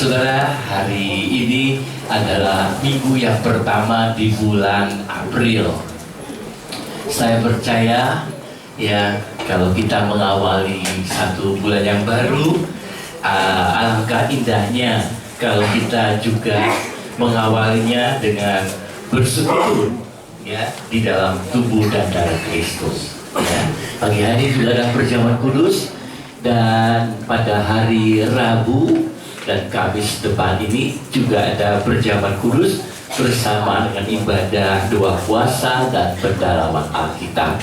Saudara, hari ini adalah minggu yang pertama di bulan April. Saya percaya ya, kalau kita mengawali satu bulan yang baru, alangkah indahnya kalau kita juga mengawalinya dengan bersyukur ya di dalam tubuh dan darah Kristus. Ya. Pagi hari juga ada perjamuan kudus, dan pada hari Rabu dan Kamis depan ini juga ada perjamuan kudus bersama dengan ibadah doa puasa dan pendalaman Alkitab.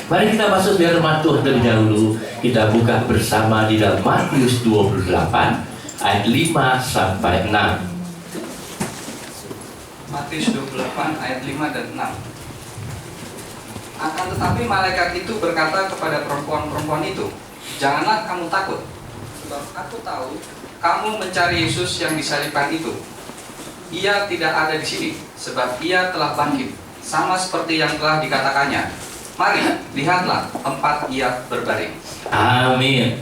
Mari kita masuk di firman Tuhan terlebih dahulu. Kita buka bersama di dalam Matius 28 ayat 5 sampai 6. Matius 28 ayat 5 dan 6. Akan tetapi malaikat itu berkata kepada perempuan-perempuan itu, "Janganlah kamu takut, sebab aku tahu kamu mencari Yesus yang disalibkan itu. Ia tidak ada di sini, sebab ia telah bangkit, sama seperti yang telah dikatakannya. Mari, lihatlah tempat ia berbaring." Amin.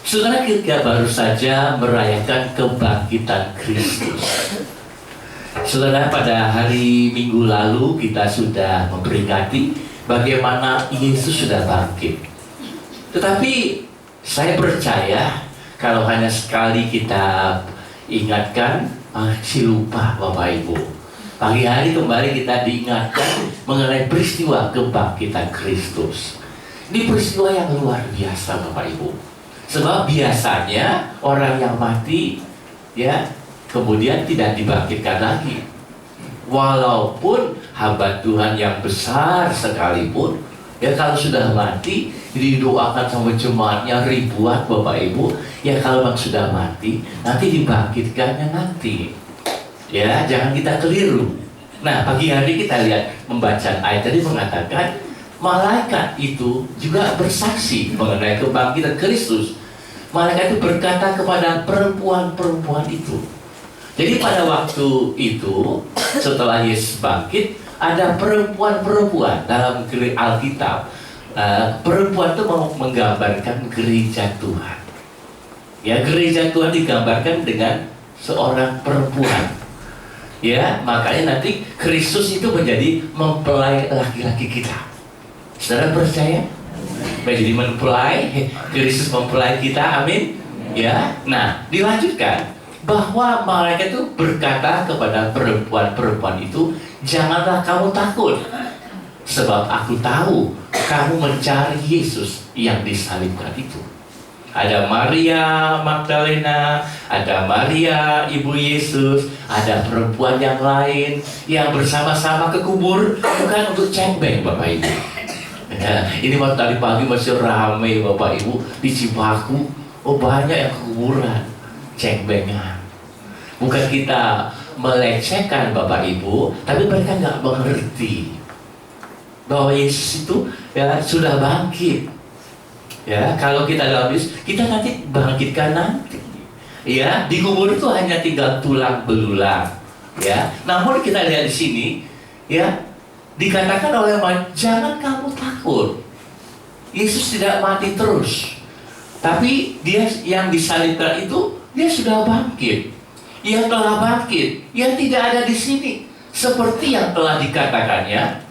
Saudara, kita baru saja merayakan kebangkitan Kristus. Saudara, pada hari Minggu lalu kita sudah memperingati bagaimana Yesus sudah bangkit. Tetapi saya percaya kalau hanya sekali kita ingatkan, masih lupa Bapak Ibu. Pagi hari kembali kita diingatkan mengenai peristiwa kebangkitan Kristus. Ini peristiwa yang luar biasa Bapak Ibu. Sebab biasanya orang yang mati ya kemudian tidak dibangkitkan lagi. Walaupun hamba Tuhan yang besar sekalipun, ya kalau sudah mati didoakan sama jemaatnya ribuan Bapak Ibu, ya kalau memang sudah mati nanti dibangkitkannya nanti. Ya, jangan kita keliru. Nah, pagi hari kita lihat membaca ayat tadi mengatakan malaikat itu juga bersaksi mengenai kebangkitan Kristus. Malaikat itu berkata kepada perempuan-perempuan itu. Jadi pada waktu itu setelah Yesus bangkit, ada perempuan-perempuan dalam Alkitab. Perempuan itu mau menggambarkan gereja Tuhan. Ya, gereja Tuhan digambarkan dengan seorang perempuan. Ya, makanya nanti Kristus itu menjadi mempelai laki-laki kita. Saudara percaya? Menjadi mempelai, Kristus mempelai kita, amin. Ya, nah dilanjutkan bahwa malaikat itu berkata kepada perempuan-perempuan itu, "Janganlah kamu takut, sebab aku tahu kamu mencari Yesus yang disalibkan itu." Ada Maria Magdalena, ada Maria ibu Yesus, ada perempuan yang lain yang bersama-sama ke kubur, bukan untuk cembeng Bapak Ibu. Ya, ini waktu tadi pagi masih ramai Bapak Ibu di Cipaku. Oh, banyak yang kuburan, cengbengan. Bukan kita melecehkan Bapak Ibu, tapi mereka nggak mengerti bahwa Yesus itu ya sudah bangkit. Ya, kalau kita dalam Yesus, kita nanti bangkitkan nanti. Ya, di kubur itu hanya tinggal tulang belulang. Ya, namun kita lihat di sini, ya dikatakan oleh Allah, "Jangan kamu takut. Yesus tidak mati terus, tapi dia yang disalibkan itu dia sudah bangkit. Ia telah bangkit. Ia tidak ada di sini seperti yang telah dikatakannya.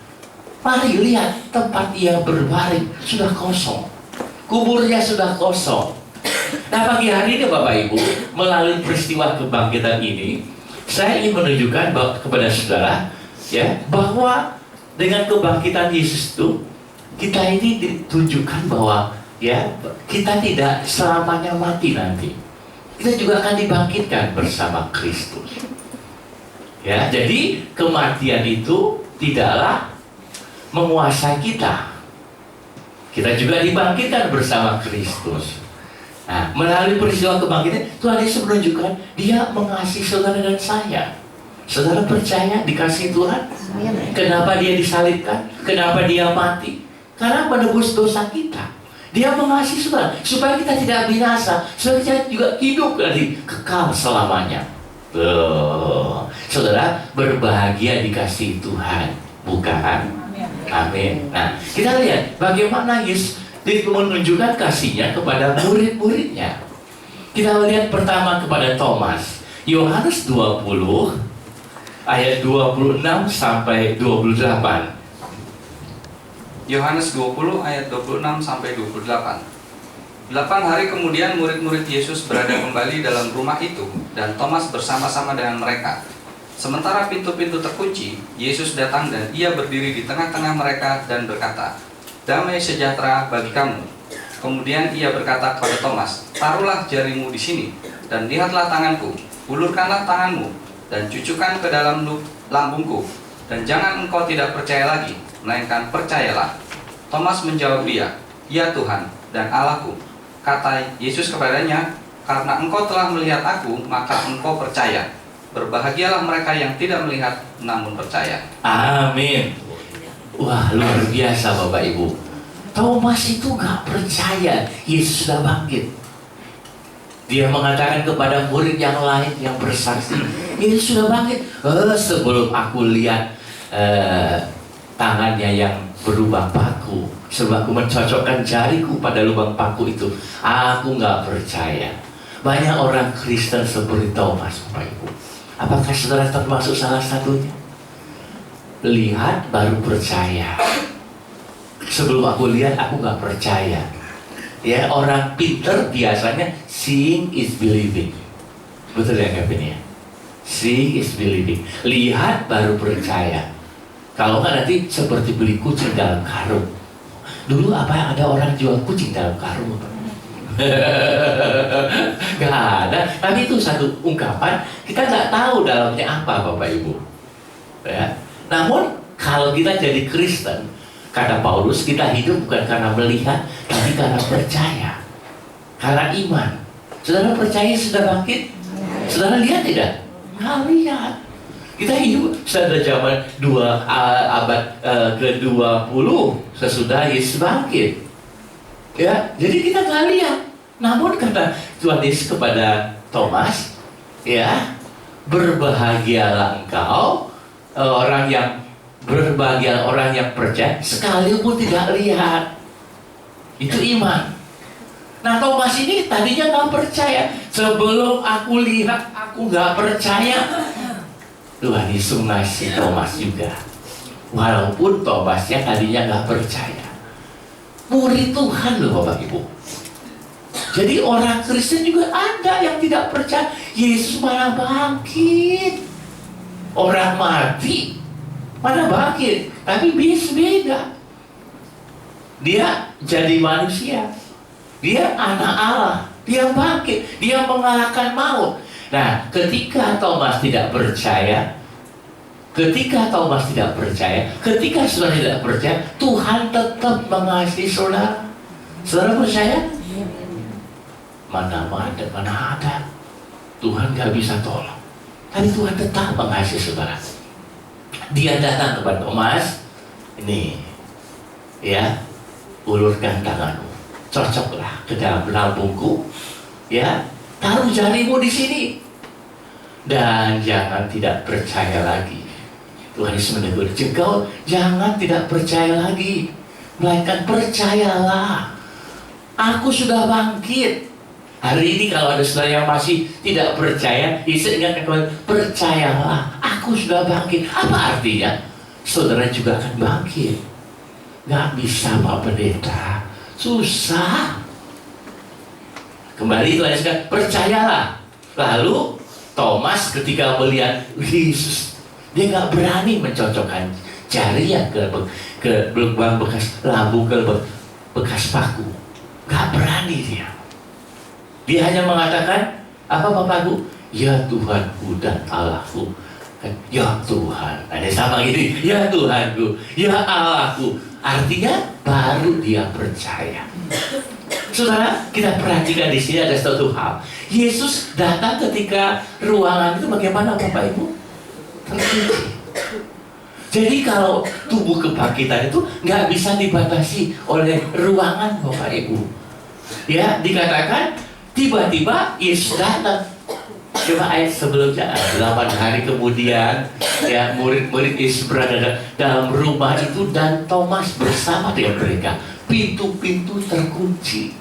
Mari lihat tempat ia berbaring sudah kosong. Kuburnya sudah kosong." Nah, pagi hari ini Bapak Ibu, melalui peristiwa kebangkitan ini, saya ingin menunjukkan kepada saudara ya bahwa dengan kebangkitan Yesus itu kita ini ditunjukkan bahwa ya kita tidak selamanya mati nanti. Kita juga akan dibangkitkan bersama Kristus. Ya, jadi kematian itu tidaklah menguasai kita. Kita juga dibangkitkan bersama Kristus. Nah, melalui peristiwa kebangkitan, Tuhan Yesus menunjukkan Dia mengasihi saudara dan saya. Saudara percaya dikasihi Tuhan? Kenapa Dia disalibkan? Kenapa Dia mati? Karena menebus dosa kita. Dia mengasihi saudara supaya kita tidak binasa, supaya kita juga hidup dari kekal selamanya. Saudara, berbahagia dikasihi Tuhan, bukan? Amin. Nah, kita lihat bagaimana Yesus menunjukkan kasihnya kepada murid-muridnya. Kita lihat pertama kepada Thomas. Yohanes 20 ayat 26 sampai 28. Yohanes 20 ayat 26 sampai 28. 8 hari kemudian murid-murid Yesus berada kembali dalam rumah itu, dan Thomas bersama-sama dengan mereka. Sementara pintu-pintu terkunci, Yesus datang dan ia berdiri di tengah-tengah mereka dan berkata, "Damai sejahtera bagi kamu." Kemudian ia berkata kepada Thomas, "Taruhlah jarimu di sini, dan lihatlah tanganku, ulurkanlah tanganmu, dan cucukkan ke dalam lambungku, dan jangan engkau tidak percaya lagi, melainkan percayalah." Thomas menjawab dia, "Ya Tuhan dan Allahku." Kata Yesus kepadanya, "Karena engkau telah melihat aku, maka engkau percaya. Berbahagialah mereka yang tidak melihat namun percaya." Amin. Wah, luar biasa Bapak Ibu. Thomas itu gak percaya Yesus sudah bangkit. Dia mengatakan kepada murid yang lain yang bersaksi, "Yesus sudah bangkit. Sebelum aku lihat tangannya yang berubah paku, sebelum aku mencocokkan jariku pada lubang paku itu, aku gak percaya." Banyak orang Kristen seperti Thomas, Bapak Ibu. Apakah saudara termasuk salah satunya? Lihat baru percaya. Sebelum aku lihat, aku gak percaya. Ya, orang pinter biasanya seeing is believing. Betul ya Kevin ya? Seeing is believing. Lihat baru percaya. Kalau nggak nanti seperti beli kucing dalam karung. Dulu apa ada orang jual kucing dalam karung? Gak ada. Tapi itu satu ungkapan. Kita nggak tahu dalamnya apa, Bapak Ibu. Ya. Namun kalau kita jadi Kristen, kata Paulus, kita hidup bukan karena melihat, tapi karena percaya, karena iman. Saudara percaya sudah bangkit? Saudara lihat tidak? Nggak lihat. Kita hidup pada zaman abad ke-20 sesudah Yesus bangkit. Ya, jadi kita nggak lihat. Namun kata Tuhan Yesus kepada Thomas, ya, berbahagialah engkau, orang yang berbahagia, orang yang percaya sekalipun tidak lihat. Itu iman. Nah, Thomas ini tadinya nggak percaya. Sebelum aku lihat, aku nggak percaya. Tuhan Yesus ngasih Thomas juga. Walaupun Thomasnya tadinya nggak percaya. Murid Tuhan loh Bapak Ibu. Jadi orang Kristen juga ada yang tidak percaya Yesus malah bangkit. Orang mati mana bangkit, tapi Yesus beda. Dia jadi manusia, dia anak Allah, dia bangkit, dia mengalahkan maut. Nah, ketika Thomas tidak percaya, ketika saudara tidak percaya, Tuhan tetap mengasihi saudara. Saudara percaya? Mana ada. Tuhan gak bisa tolong, tapi Tuhan tetap mengasihi saudara. Dia datang kepada Thomas, ini, ya, ulurkan tanganmu, cocoklah ke dalam lambungku, ya, taruh jarimu di sini, dan jangan tidak percaya lagi. Tuhan Yesus menegur, engkau jangan tidak percaya lagi, melainkan percayalah. Aku sudah bangkit. Hari ini kalau ada saudara yang masih tidak percaya, Yesus ingatkan kepada, percayalah, aku sudah bangkit. Apa artinya? Saudara juga akan bangkit. Gak bisa Pak Pendeta, susah. Kembali Tuhan Yesus kata, percayalah. Lalu Thomas ketika melihat Yesus, dia gak berani mencocokkan jarinya ke lubang bekas lambung, ke bekas paku. Gak berani dia. Dia hanya mengatakan, apa Bapakku? Ya Tuhanku dan Allahku. Ya Tuhan, ada sama gini, ya Tuhanku, ya Allahku. Artinya baru dia percaya. Saudara, kita perhatikan di sini ada satu hal. Yesus datang ketika ruangan itu bagaimana Bapak Ibu? Terkunci. Jadi kalau tubuh kebangkitan itu nggak bisa dibatasi oleh ruangan Bapak Ibu. Ya, dikatakan tiba-tiba Yesus datang. Coba ayat sebelumnya, 8 hari kemudian, ya, murid-murid Yesus berada dalam rumah itu dan Thomas bersama dengan mereka. Pintu-pintu terkunci.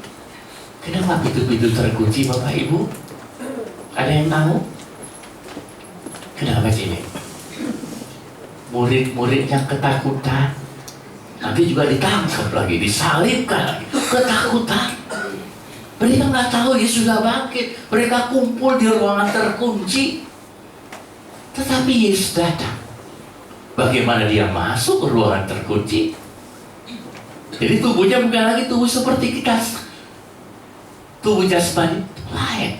Kenapa pintu-pintu terkunci Bapak Ibu? Ada yang tahu? sampai sini. Murid-muridnya ketakutan. Nanti juga ditangkap lagi, disalibkan lagi. Ketakutan. Mereka nggak tahu Yesus sudah bangkit. Mereka kumpul di ruangan terkunci. Tetapi Yesus datang. Bagaimana dia masuk ke ruangan terkunci? Jadi tubuhnya bukan lagi tubuh seperti kita. Tubuh jasmani lain.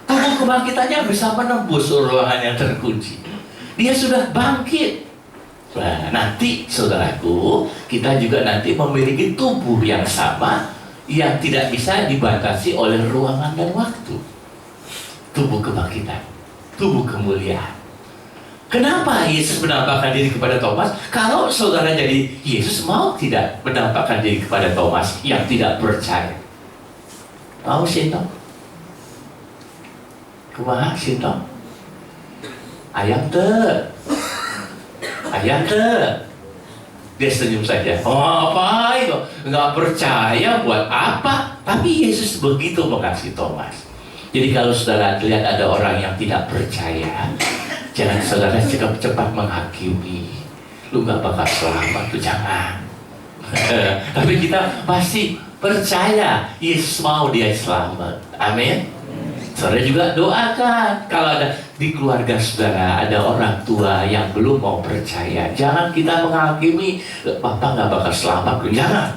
Tubuh kebangkitannya bisa menembus ruangan yang terkunci. Dia sudah bangkit. Nah, nanti saudaraku, kita juga nanti memiliki tubuh yang sama, yang tidak bisa dibatasi oleh ruangan dan waktu. Tubuh kebangkitan, tubuh kemuliaan. Kenapa Yesus menampakkan diri kepada Thomas? Kalau saudara jadi Yesus, mau tidak menampakkan diri kepada Thomas yang tidak percaya? Mau Sinto? Kumaha Sinto? Ayam dia senyum saja. Oh, apa itu? Nggak percaya buat apa? Tapi Yesus begitu mengasihi Thomas. Jadi kalau saudara lihat ada orang yang tidak percaya, jangan saudara cepat menghakimi. Lu nggak bakal selamat, tuh jangan. Tapi kita pasti percaya Yesus mau dia selamat. Amin. Saudara juga doakan kalau ada di keluarga saudara ada orang tua yang belum mau percaya, jangan kita menghakimi, Bapak nggak bakal selamat, jangan.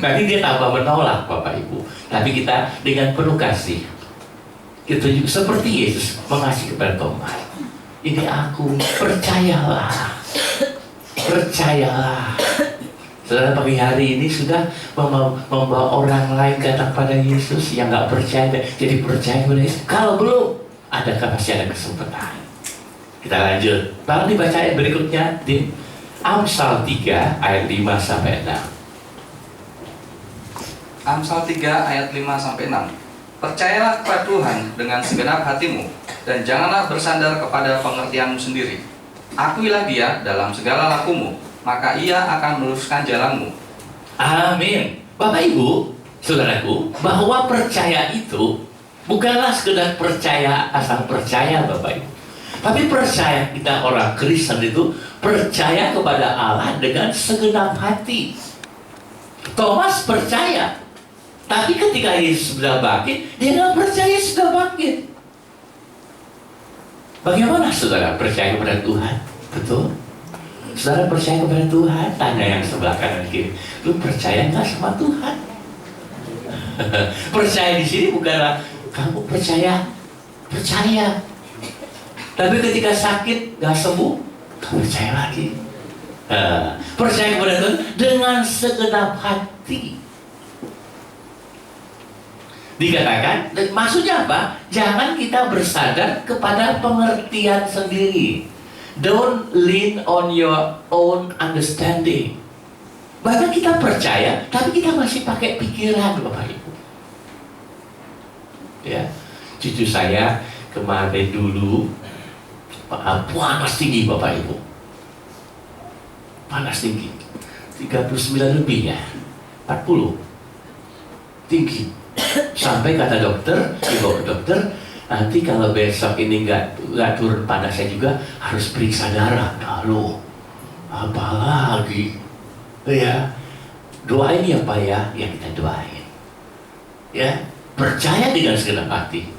Nanti dia tambah menolak Bapak Ibu. Tapi kita dengan penuh kasih, kita juga seperti Yesus mengasihi kepada Thomas. Ini aku, percayalah, percayalah. Saudara pagi hari ini sudah membawa orang lain datang pada Yesus yang nggak percaya jadi percaya kepada Yesus. Kalau belum, masih ada kesempatan. Kita lanjut. Lalu dibaca ayat berikutnya di Amsal 3 ayat 5 sampai 6. Amsal 3 ayat 5 sampai 6. Percayalah kepada Tuhan dengan segenap hatimu dan janganlah bersandar kepada pengertianmu sendiri. Akuilah Dia dalam segala lakumu, maka Ia akan meluruskan jalanmu. Amin. Bapak Ibu, saudaraku, bahwa percaya itu bukanlah sekedar percaya asal percaya Bapak Ibu. Tapi percaya kita orang Kristen itu percaya kepada Allah dengan segenap hati. Thomas percaya, tapi ketika Yesus sudah bangkit, dia nggak percaya sudah bangkit. Bagaimana saudara percaya kepada Tuhan? Betul? Saudara percaya kepada Tuhan? Tanya yang sebelah kanan kiri, lu percaya nggak sama Tuhan? Percaya di sini bukanlah kamu percaya, tapi ketika sakit nggak sembuh, kamu percaya lagi. Percaya kepada Tuhan dengan segenap hati. Dikatakan, maksudnya apa? Jangan kita bersandar kepada pengertian sendiri. Don't lean on your own understanding. Bahkan kita percaya, tapi kita masih pakai pikiran, Bapak Ibu. Ya, cucu saya kemarin dulu panas tinggi, Bapak Ibu. Panas tinggi, 39 lebih ya, 40 tinggi. Sampai kata dokter, dibawa ke dokter, nanti kalau besok ini nggak turun panasnya juga harus periksa darah. Lalu apalagi ya, doain ya Pak ya kita doain ya, percaya dengan segenap hati.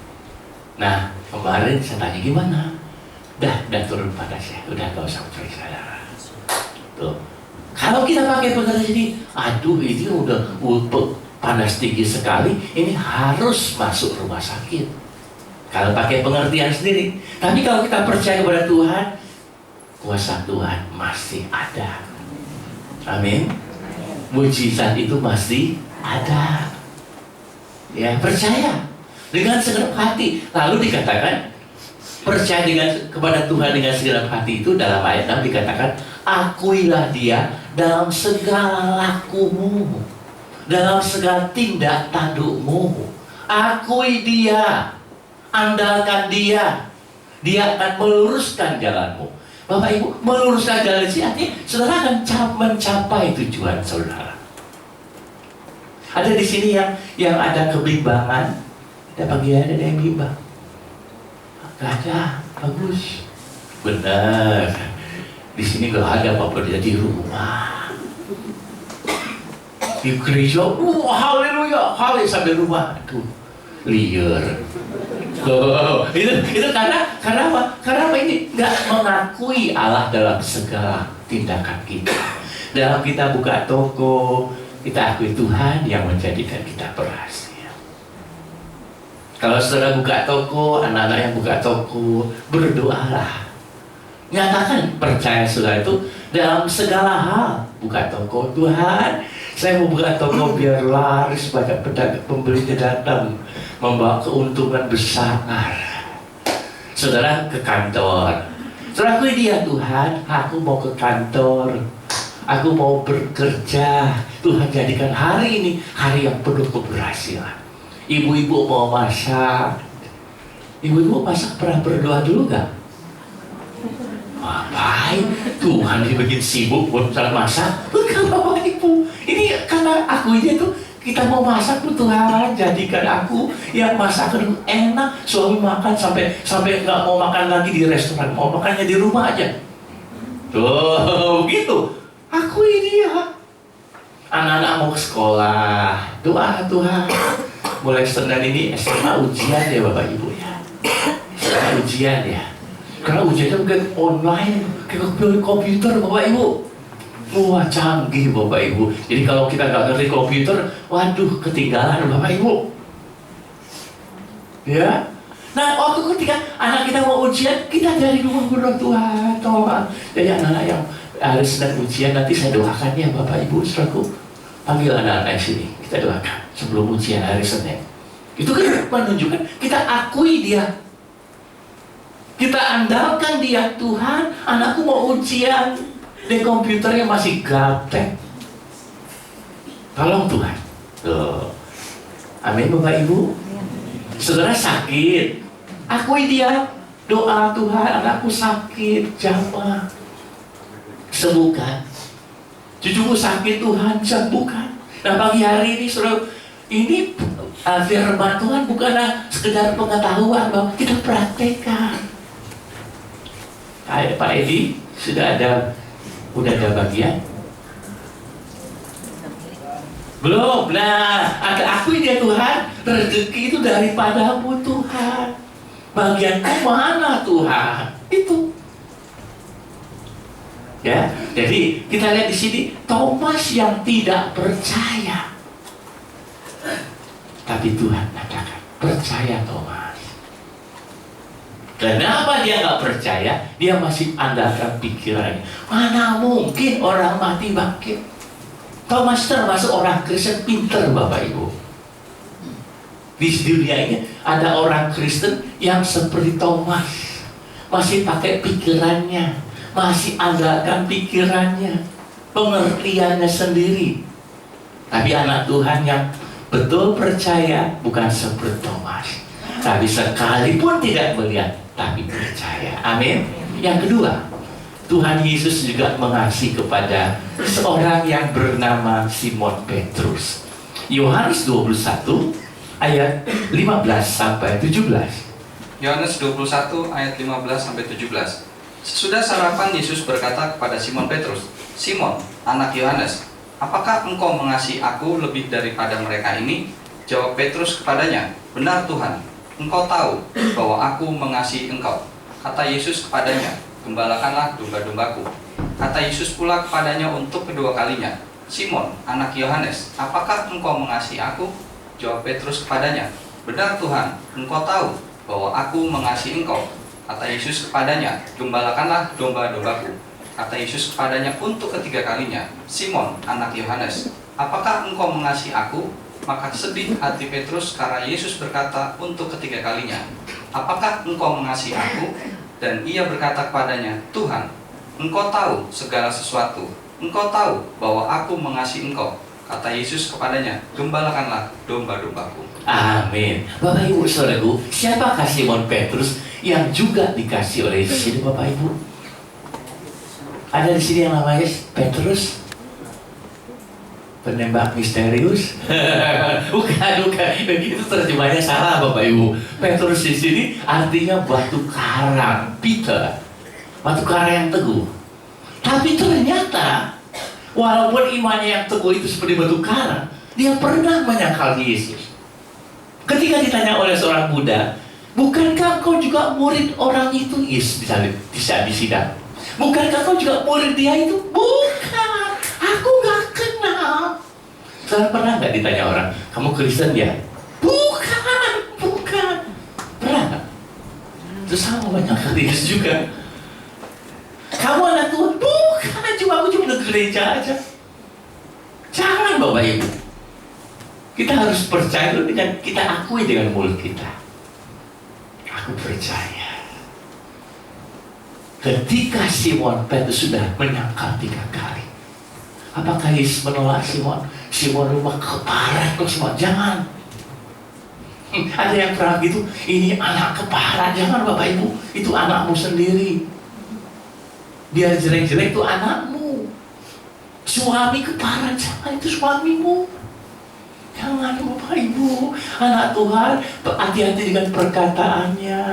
Nah kemarin saya tanya gimana, udah turun panasnya, udah nggak usah periksa darah. Tuh, kalau kita pakai pengertian ini, aduh ini udah panas tinggi sekali, ini harus masuk rumah sakit. Kalau pakai pengertian sendiri. Tapi kalau kita percaya kepada Tuhan, kuasa Tuhan masih ada. Amin. Mujizat itu masih ada. Ya, percaya dengan segenap hati. Lalu dikatakan percaya kepada Tuhan dengan segenap hati itu dalam ayat 6 dikatakan, akuilah Dia dalam segala lakumu, dalam segala tindak tandukmu. Akui Dia, andalkan Dia, Dia akan meluruskan jalanmu. Bapak Ibu, meluruskan jalan ini artinya saudara akan mencapai tujuan saudara. Ada di sini yang ada kebimbangan, ada pagi ada yang bimbang. Gak ada, bagus. Benar. Di sini kalau ada apa-apa di rumah. Di gereja, haleluya, haleluya sampai rumah. Tuh, liar. Oh, itu karena apa? Karena apa ini? Nggak mengakui Allah dalam segala tindakan kita. Dalam kita buka toko, kita akui Tuhan yang menjadikan kita berhasil. Kalau saudara buka toko, anak-anak yang buka toko, berdoalah. Nyatakan percaya saudara itu dalam segala hal. Buka toko, Tuhan, saya mau buka toko biar laris, banyak pedagang pembelinya datang, membawa keuntungan besar. Saudara ke kantor, saudara akui dia, Tuhan, aku mau ke kantor, aku mau bekerja. Tuhan jadikan hari ini hari yang penuh keberhasilan. Ibu-ibu mau masak. Ibu-ibu masak pernah berdoa dulu gak? Ngapain? Tuhan dibikin sibuk buat masak. Bukan Bapak Ibu. Ini karena aku ini tuh kita mau masak tuh, Tuhan jadikan aku yang masakan enak. Suami makan sampai nggak mau makan lagi di restoran, mau makannya di rumah aja. Tuh begitu. Aku ini ya. Anak-anak mau ke sekolah, doa Tuhan. Mulai Senin ini SMA ujian ya Bapak Ibu ya. SMA ujian ya. Karena ujiannya bukan online, ke komputer Bapak Ibu. Wah canggih Bapak Ibu. Jadi kalau kita nggak ngerti komputer, waduh ketinggalan Bapak Ibu. Ya. Nah waktu ketika anak kita mau ujian, kita dari rumah berdoa, Tuhan tolong. Jadi anak-anak yang hari Senin ujian nanti saya doakan ya Bapak Ibu, saudaraku. Panggil anak-anak sini, kita doakan sebelum ujian hari Senin. Itu kan menunjukkan kita akui dia. Kita andalkan dia, Tuhan, anakku mau ujian, di komputernya masih gaptek. Tolong Tuhan. Tuh. Amin Bapak Ibu. Saudara sakit, akui dia. Doa Tuhan, anakku sakit, jamah. Sembuhkan. Cucuku sakit, Tuhan sembuhkan. Nah pagi hari ini saudara, ini firman Tuhan bukanlah sekedar pengetahuan, bahwa kita praktekkan. Pak Edi udah ada bagian? Belum. Nah, akui dia Tuhan, rezeki itu daripadamu Tuhan. Bagianku mana Tuhan? Itu. Ya, jadi kita lihat di sini Thomas yang tidak percaya, tapi Tuhan katakan percaya Thomas. Kenapa dia nggak percaya? Dia masih andalkan pikirannya. Mana mungkin orang mati bangkit? Thomas termasuk orang Kristen pinter Bapak Ibu. Di dunia ini ada orang Kristen yang seperti Thomas, masih pakai pikirannya, masih andalkan pikirannya, pengertiannya sendiri. Tapi anak Tuhan yang betul percaya bukan seperti Thomas, tapi sekalipun tidak melihat, tapi percaya. Amin. Yang kedua, Tuhan Yesus juga mengasihi kepada seorang yang bernama Simon Petrus. Yohanes 21 ayat 15 sampai 17. Yohanes 21 ayat 15 sampai 17. Sesudah sarapan Yesus berkata kepada Simon Petrus, "Simon, anak Yohanes, apakah engkau mengasihi aku lebih daripada mereka ini?" Jawab Petrus kepadanya, "Benar Tuhan, engkau tahu bahwa aku mengasihi engkau." Kata Yesus kepadanya, "Gembalakanlah domba-dombaku." Kata Yesus pula kepadanya untuk kedua kalinya, "Simon, anak Yohanes, apakah engkau mengasihi aku?" Jawab Petrus kepadanya, "Benar Tuhan, engkau tahu bahwa aku mengasihi engkau." Kata Yesus kepadanya, "Gembalakanlah domba-dombaku." Kata Yesus kepadanya untuk ketiga kalinya, "Simon, anak Yohanes, apakah engkau mengasihi aku?" Maka sedih hati Petrus karena Yesus berkata untuk ketiga kalinya, "Apakah engkau mengasihi aku?" Dan ia berkata kepadanya, "Tuhan, engkau tahu segala sesuatu. Engkau tahu bahwa aku mengasihi engkau." Kata Yesus kepadanya, "Gembalakanlah domba-dombaku." Amin. Bapak Ibu saudaraku, siapakah Simon Petrus yang juga dikasih oleh Yesus ini Bapak Ibu? Ada di sini yang namanya Petrus, penembak misterius? bukan. Itu terjemahnya salah Bapak Ibu. Petrus di sini artinya batu karang, Peter. batu karang yang teguh. Tapi ternyata walaupun imannya yang teguh itu seperti batu karang, dia pernah menyangkal Yesus. Ketika ditanya oleh seorang Buddha, bukankah kau juga murid orang itu? Yesus di sidang. Bukankah kau juga murid dia itu? Bukan, aku gak kenal. Saudara pernah nggak ditanya orang, kamu Kristen ya? Bukan. Pernah nggak? Terus sama banyak Yesus juga. Kamu anak Tuhan? Bukan, aku cuma ke gereja aja. Jangan Bapak Ibu. Kita harus percaya dengan kita akui dengan mulut kita. Aku percaya. Ketika Simon Petrus sudah menyangkal 3 kali, apakah Yesus menolak Simon? Simon rumah keparat kok Simon? Jangan. Ada yang pernah gitu, ini anak keparat. Jangan Bapak Ibu, itu anakmu sendiri. Biar jelek-jelek itu anakmu. Suami keparat, jangan, itu suamimu. Jangan Bapak Ibu, anak Tuhan, hati-hati dengan perkataannya.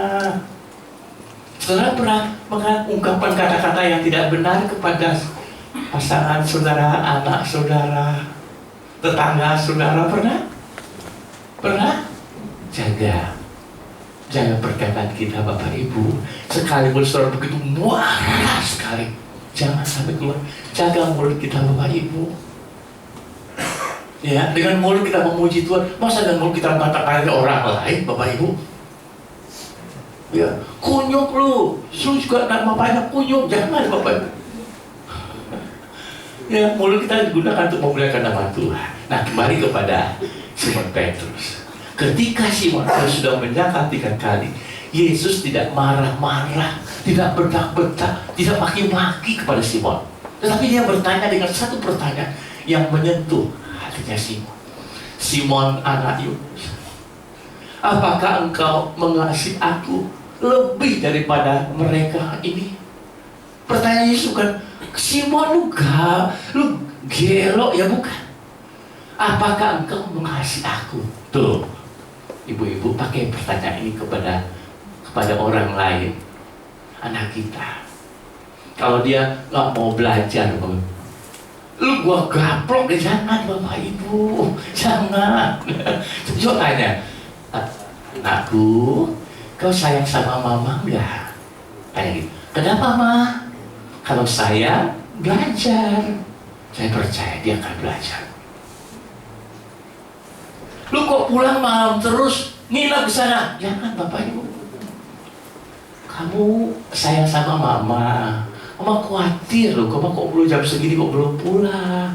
Saudara pernah mengungkapkan kata-kata yang tidak benar kepada pasangan saudara, anak saudara, tetangga saudara, pernah? Jaga perkataan kita Bapak Ibu. Sekalipun saudara begitu marah sekali, jangan sampai keluar. Jaga mulut kita Bapak Ibu. Ya, dengan mulut kita memuji Tuhan. Masa dengan mulut kita mengatakan orang lain Bapak Ibu? Ya, kunyuk lu juga nama banyak kunyuk. Jangan Bapak Ibu. Ya, mulut kita digunakan untuk memuliakan nama Tuhan. Nah, kembali kepada Simon Petrus. Ketika Simon Petrus sudah menyangkal 3 kali, Yesus tidak marah-marah, tidak bentak-bentak, tidak maki-maki kepada Simon. Tetapi dia bertanya dengan satu pertanyaan yang menyentuh hatinya Simon. Simon anak Yunus, apakah engkau mengasihi aku lebih daripada mereka ini? Pertanyaan Yesus bukan, Simon lu gelo ya, bukan. Apakah engkau mengasihi aku? Tuh, ibu-ibu pakai pertanyaan ini kepada orang lain, anak kita. Kalau dia nggak mau belajar, lu gua gaplok, jangan Bapak Ibu, jangan. Coba tanya, anakku, kau sayang sama mama nggak? Kayak gitu. Kenapa Ma? Kalau saya belajar, saya percaya dia akan belajar. Lu kok pulang malam terus, nginap di sana? Jangan Bapak Ibu. Kamu sayang sama mama. Mama khawatir loh, kamu kok belum jam segini kok belum pulang.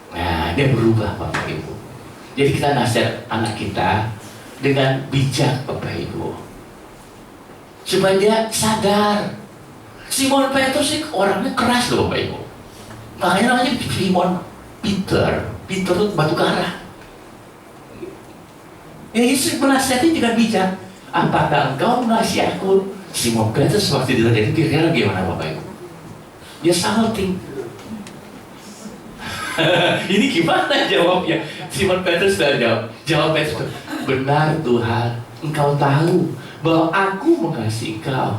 Nah, dia berubah Bapak Ibu. Jadi kita nasihat anak kita dengan bijak Bapak Ibu, supaya dia sadar. Simon Petrus ini orangnya keras loh Bapak Ibu. Makanya namanya Simon Peter itu batu karang. Ya, Yesus menasihati dengan bijak. Apakah engkau mengasihi aku? Simon Petrus waktu ditanya itu kira-kira gimana Bapak Ibu? Dia salting. Ini gimana jawabnya? Simon Petrus sudah jawab Petrus, benar Tuhan, engkau tahu bahwa aku mengasihi engkau.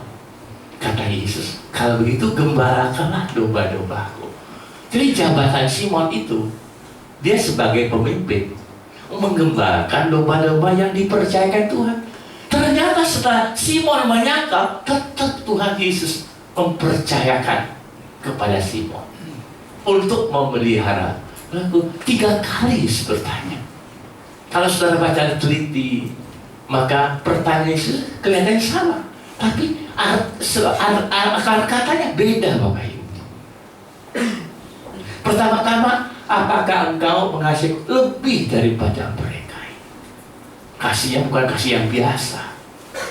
Kata Yesus, kalau begitu gembalakanlah domba-dombaku. Jadi jabatan Simon itu, dia sebagai pemimpin menggembalakan domba-domba yang dipercayakan Tuhan. Ternyata setelah Simon menyangkal, tetap Tuhan Yesus mempercayakan kepada Simon untuk memelihara. Lalu 3 kali Yesus bertanya. Kalau saudara baca teliti, maka pertanyaan Yesus kelihatannya sama, tapi akar katanya beda Bapak Ibu. Pertama-tama, apakah engkau mengasihi lebih daripada mereka? Kasihnya bukan kasih yang biasa,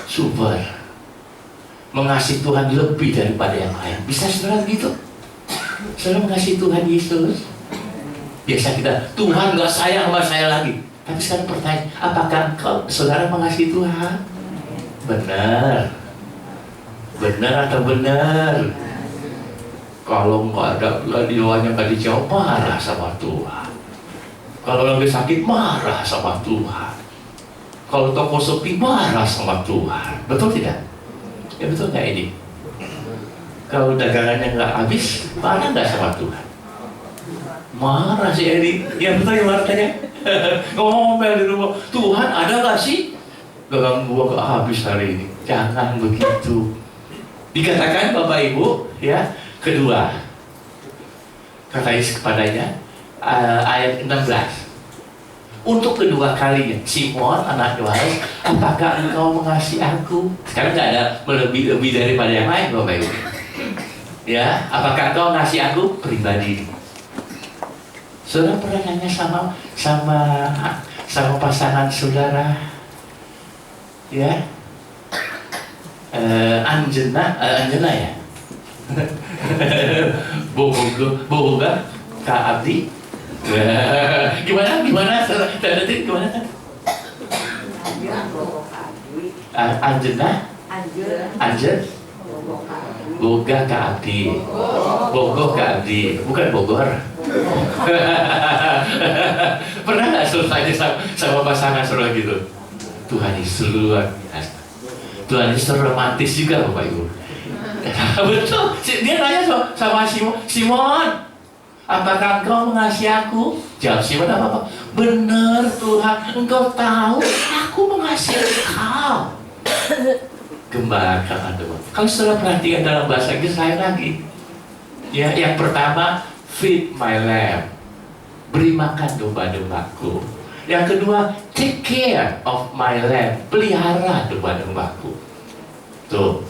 super. Mengasihi Tuhan lebih daripada yang lain. Bisa saudara gitu? Saudara mengasihi Tuhan Yesus. Biasa kita, Tuhan gak sayang sama saya lagi. Tapi sekarang pertanyaan, apakah engkau, saudara mengasihi Tuhan? Benar. Benar atau benar? Kalau nggak ada doanya nggak dijawab, marah sama Tuhan. Kalau lagi sakit, marah sama Tuhan. Kalau toko sepi, marah sama Tuhan. Betul tidak? Ya betul nggak ini? Kalau dagangannya nggak habis, marah nggak sama Tuhan? Marah si Edi. Ya betul ya marahnya. Ngomel di rumah. Tuhan ada nggak sih? Dagang gua nggak habis hari ini. Jangan begitu. Dikatakan Bapak Ibu, ya. Kedua, kata Yesus kepadanya, ayat 16. Untuk kedua kalinya, Simon anak Yohanes, apakah engkau mengasihi aku? Sekarang nggak ada lebih daripada yang lain, Bapak Ibu. Ya, apakah engkau mengasihi aku pribadi? Saudara pernah nanya sama pasangan saudara, ya, Anjena ya, Boga, Kak Abdi, gimana, saudara, gimana kan? Anjena, Boga Kak Abdi, Bogo Kak Abdi, bukan Bogor. Pernah nggak selesai sama pasangan saudara gitu? Tuhan Yesus luar biasa. Tuhan Yesus romantis juga Bapak Ibu. Betul. Dia nanya sama Simon, apakah engkau mengasihi aku? Jawab Simon apa? Benar Tuhan, engkau tahu aku mengasihi engkau. Gembalakan Tuhan. Kalau saudara perhatikan dalam bahasa Inggris lain lagi, ya, yang pertama, feed my lamb, beri makan domba-dombaku. Yang kedua, take care of my lamb, pelihara domba-dombaku. Tuh.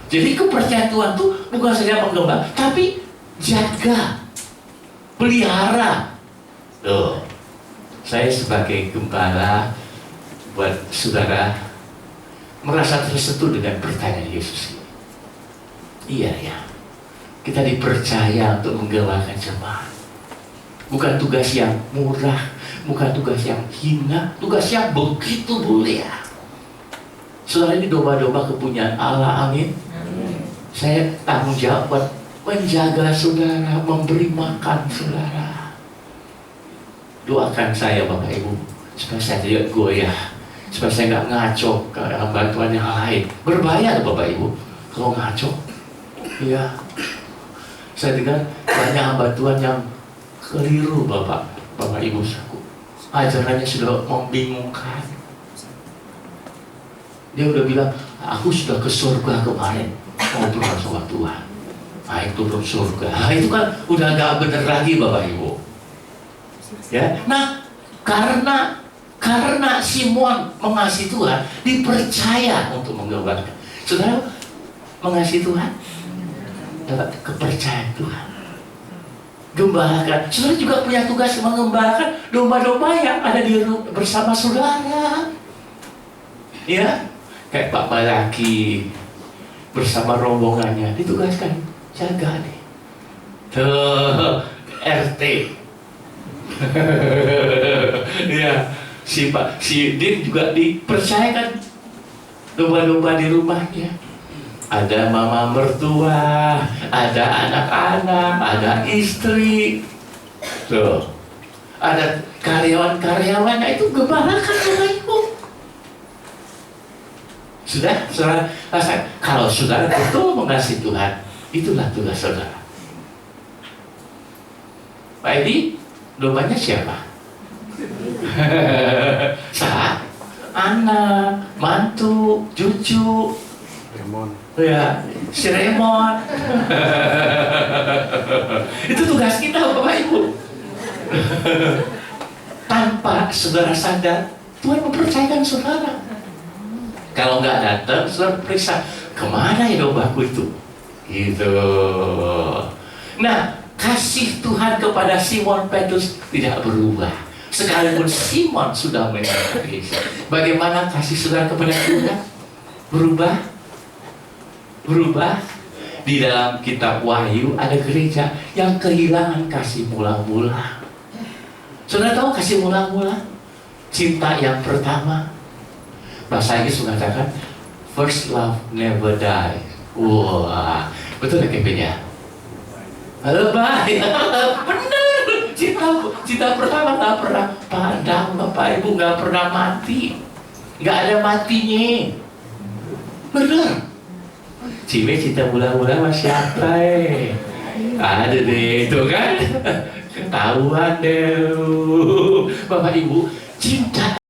Jadi kepercayaan Tuhan tuh bukan saja menggembala, tapi jaga, pelihara. Tuh. Saya sebagai gembala buat saudara merasa tersentuh dengan pertanyaan Yesus ini. Iya ya, kita dipercaya untuk menggembalakan jemaat. Bukan tugas yang murah, bukan tugas yang hina, tugas yang begitu mulia. Saudara, ini domba-domba kepunyaan Allah, amin. Saya tanggung jawab buat menjaga saudara, memberi makan saudara. Doakan saya Bapak Ibu, supaya saya tidak goyah, supaya saya nggak ngaco ke dalam bantuan yang lain. Berbahaya Bapak Ibu kalau ngaco. Iya, saya dengar banyak bantuan yang keliru Bapak Ibu saku. Ajarannya sudah membingungkan. Dia udah bilang, aku sudah ke surga kemarin, ngobrol sama Tuhan. Naik turun surga. Nah, itu kan udah nggak benar lagi Bapak Ibu. Ya, nah karena Simon mengasihi Tuhan, dipercaya untuk menggambarkan. Saudara mengasihi Tuhan, dapat kepercayaan Tuhan. Gembalakan. Saudara juga punya tugas mengembalakan domba-domba yang ada bersama saudara. Ya, kayak Pak Malaki bersama rombongannya ditugaskan jaga nih. Tuh, RT. Ya. Si Din juga dipercayakan domba-domba di rumahnya. Ada mama mertua, ada anak-anak, ada istri, tuh, ada karyawan-karyawannya, itu gembalakan Bapak Ibu. Sudah, saudara rasa kalau saudara betul mengasihi Tuhan, itulah tugas saudara. Pak Edi, dombanya siapa? Saat anak, mantu, cucu, Remon. Ya, si Remon. Itu tugas kita Bapak Ibu. Tanpa saudara sadar, Tuhan mempercayakan saudara. Kalau nggak datang, saudara periksa kemana ya dombaku itu. Gitu. Nah, kasih Tuhan kepada Simon Petrus tidak berubah. Sekalipun Simon sudah mengenal Yesus, bagaimana kasih saudara kepada Tuhan? Berubah. Di dalam kitab Wahyu ada gereja yang kehilangan kasih mula-mula. Saudara tahu kasih mula-mula? Cinta yang pertama. Bahasa Inggris mengatakan first love never die. Wah, betul ya KP-nya? Lebay. Benar. Cinta pertama nggak pernah padam Bapak Ibu, nggak pernah mati, nggak ada matinya. Benar. Cime cinta mula-mula sama siapa ada deh itu kan ketahuan deh Bapak Ibu cinta